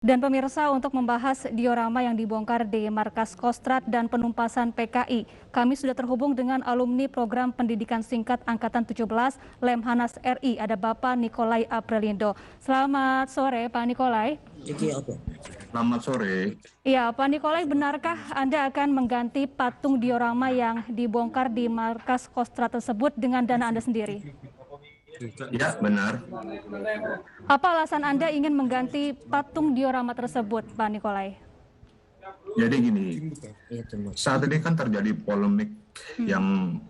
Dan pemirsa, untuk membahas diorama yang dibongkar di Markas Kostrad dan penumpasan PKI, kami sudah terhubung dengan alumni program pendidikan singkat Angkatan 17 Lemhanas RI, ada Bapak Nikolai Aprilindo. Selamat sore Pak Nikolai. Selamat sore. Iya, Pak Nikolai, benarkah Anda akan mengganti patung diorama yang dibongkar di Markas Kostrad tersebut dengan dana Anda sendiri? Ya, benar. Apa alasan Anda ingin mengganti patung diorama tersebut, Pak Nikolai? Jadi gini, saat ini kan terjadi polemik yang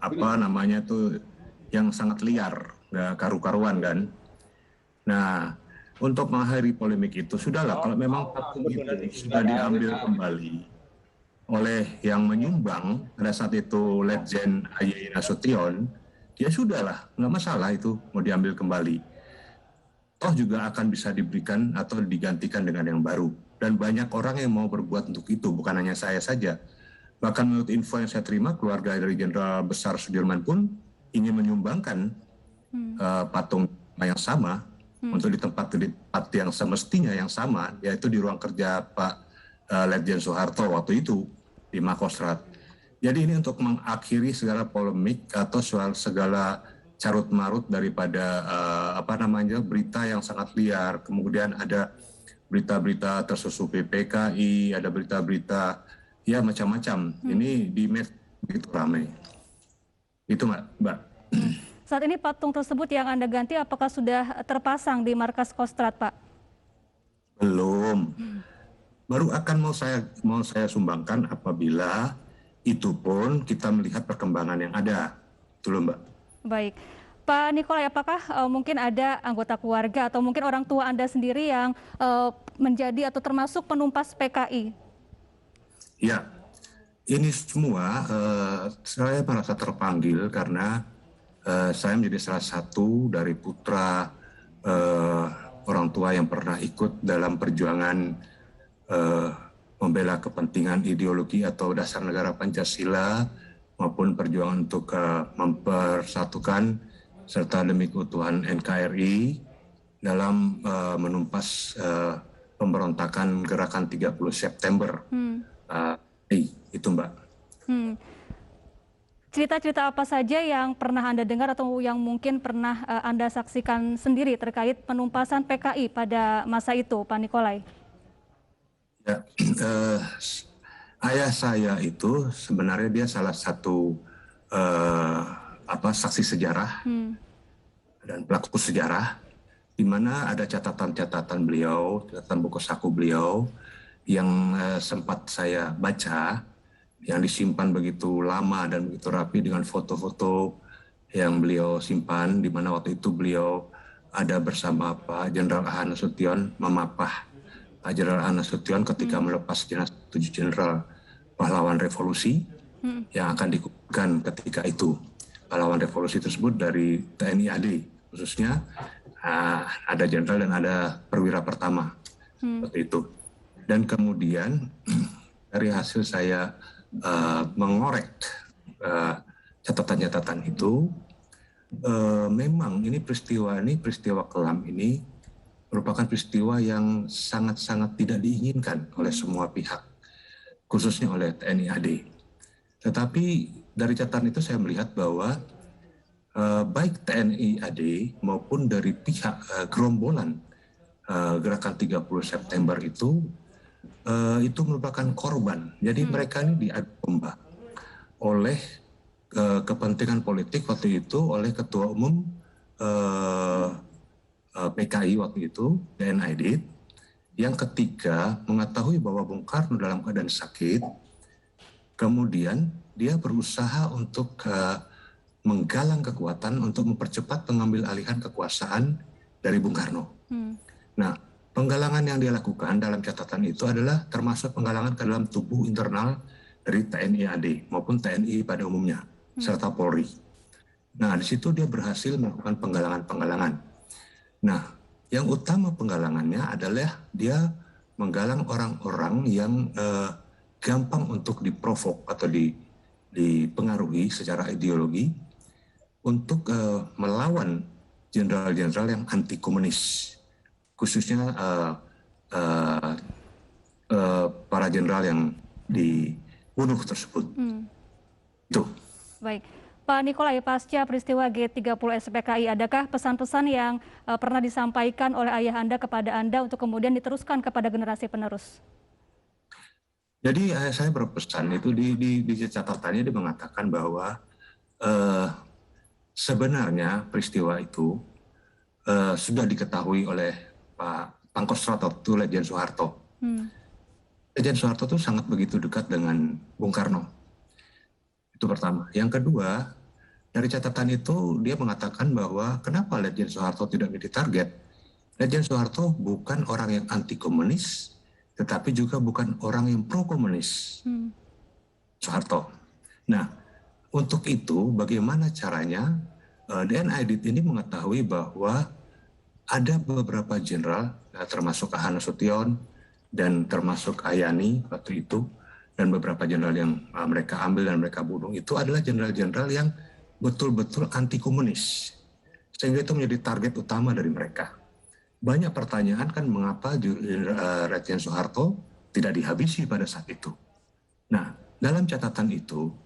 yang sangat liar, nggak karu-karuan kan. Nah, untuk mengakhiri polemik itu, sudahlah kalau memang patung itu sudah diambil kembali oleh yang menyumbang pada saat itu Letjen Aye Nasution, ya sudahlah, nggak masalah itu mau diambil kembali. Toh juga akan bisa diberikan atau digantikan dengan yang baru. Dan banyak orang yang mau berbuat untuk itu, bukan hanya saya saja. Bahkan menurut info yang saya terima, keluarga dari Jenderal Besar Sudirman pun ingin menyumbangkan patung yang sama untuk di tempat yang semestinya yang sama, yaitu di ruang kerja Pak Letjen Soeharto waktu itu di Makostrad. Jadi ini untuk mengakhiri segala polemik atau segala carut marut daripada berita yang sangat liar. Kemudian ada berita-berita tersusupi PKI, ada berita-berita ya macam-macam. Ini di med begitu ramai. Itu Mbak. Saat ini patung tersebut yang Anda ganti apakah sudah terpasang di Markas Kostrad, Pak? Belum. Baru akan mau saya sumbangkan apabila itu pun kita melihat perkembangan yang ada. Itu loh, Mbak. Baik. Pak Nikolai, apakah mungkin ada anggota keluarga atau mungkin orang tua Anda sendiri yang menjadi atau termasuk penumpas PKI? Ya, ini semua saya merasa terpanggil karena saya menjadi salah satu dari putra orang tua yang pernah ikut dalam perjuangan membela kepentingan ideologi atau dasar negara Pancasila maupun perjuangan untuk mempersatukan serta demi keutuhan NKRI dalam menumpas pemberontakan gerakan 30 September. Itu Mbak. Cerita-cerita apa saja yang pernah Anda dengar atau yang mungkin pernah Anda saksikan sendiri terkait penumpasan PKI pada masa itu, Pak Nikolai? Ya, ayah saya itu sebenarnya dia salah satu saksi sejarah dan pelaku sejarah, di mana ada catatan-catatan beliau, catatan buku saku beliau yang sempat saya baca, yang disimpan begitu lama dan begitu rapi dengan foto-foto yang beliau simpan, di mana waktu itu beliau ada bersama Pak Jenderal A.H. Nasution memapah Pak Jenderal A.H. Nasution ketika melepas jenazah 7 jenderal pahlawan revolusi yang akan dikukuhkan ketika itu. Pahlawan revolusi tersebut dari TNI AD, khususnya ada jenderal dan ada perwira pertama seperti itu. Dan kemudian dari hasil saya mengorek catatan-catatan itu, memang ini peristiwa kelam ini merupakan peristiwa yang sangat-sangat tidak diinginkan oleh semua pihak, khususnya oleh TNI AD. Tetapi dari catatan itu saya melihat bahwa baik TNI AD maupun dari pihak gerombolan gerakan 30 September itu merupakan korban. Jadi mereka ini diadu domba oleh kepentingan politik waktu itu oleh Ketua Umum PKI waktu itu, DN Aidit, yang ketika mengetahui bahwa Bung Karno dalam keadaan sakit, kemudian dia berusaha untuk menggalang kekuatan untuk mempercepat pengambil alihan kekuasaan dari Bung Karno. Nah, penggalangan yang dia lakukan dalam catatan itu adalah termasuk penggalangan ke dalam tubuh internal dari TNI AD maupun TNI pada umumnya, serta Polri. Nah, di situ dia berhasil melakukan penggalangan-penggalangan. Nah, yang utama penggalangannya adalah dia menggalang orang-orang yang gampang untuk diprovok atau dipengaruhi secara ideologi untuk melawan jenderal-jenderal yang anti komunis, khususnya uh, para jenderal yang dibunuh tersebut. Itu. Baik. Pak Nikolai, pasca peristiwa G30 SPKI, adakah pesan-pesan yang pernah disampaikan oleh ayah Anda kepada Anda untuk kemudian diteruskan kepada generasi penerus? Jadi saya berpesan itu di catatannya dia mengatakan bahwa sebenarnya peristiwa itu sudah diketahui oleh Pak Pangkostrat waktu Lejen Soeharto. Lejen Soeharto itu sangat begitu dekat dengan Bung Karno. Itu pertama. Yang kedua, dari catatan itu dia mengatakan bahwa kenapa Lejen Soeharto tidak menjadi target. Lejen Soeharto bukan orang yang anti komunis, tetapi juga bukan orang yang pro komunis. Soeharto. Nah, untuk itu bagaimana caranya DNIDIT ini mengetahui bahwa ada beberapa jenderal, termasuk Ahana Sution dan termasuk Ayani waktu itu, dan beberapa jenderal yang mereka ambil dan mereka bunuh itu adalah jenderal-jenderal yang betul-betul anti komunis, sehingga itu menjadi target utama dari mereka. Banyak pertanyaan kan mengapa Lejen Soeharto tidak dihabisi pada saat itu. Nah, dalam catatan itu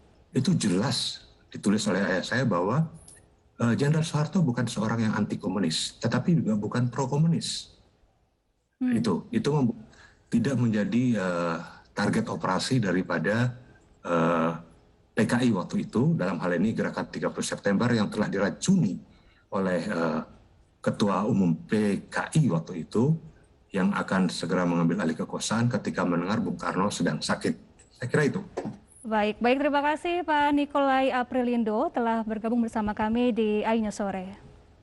jelas ditulis oleh ayah saya bahwa Jenderal Soeharto bukan seorang yang anti komunis, tetapi juga bukan pro komunis. Itu tidak menjadi target operasi daripada PKI waktu itu, dalam hal ini gerakan 30 September yang telah diracuni oleh Ketua Umum PKI waktu itu, yang akan segera mengambil alih kekuasaan ketika mendengar Bung Karno sedang sakit. Saya kira itu. Baik, terima kasih Pak Nikolai Aprilindo telah bergabung bersama kami di Ainya Sore.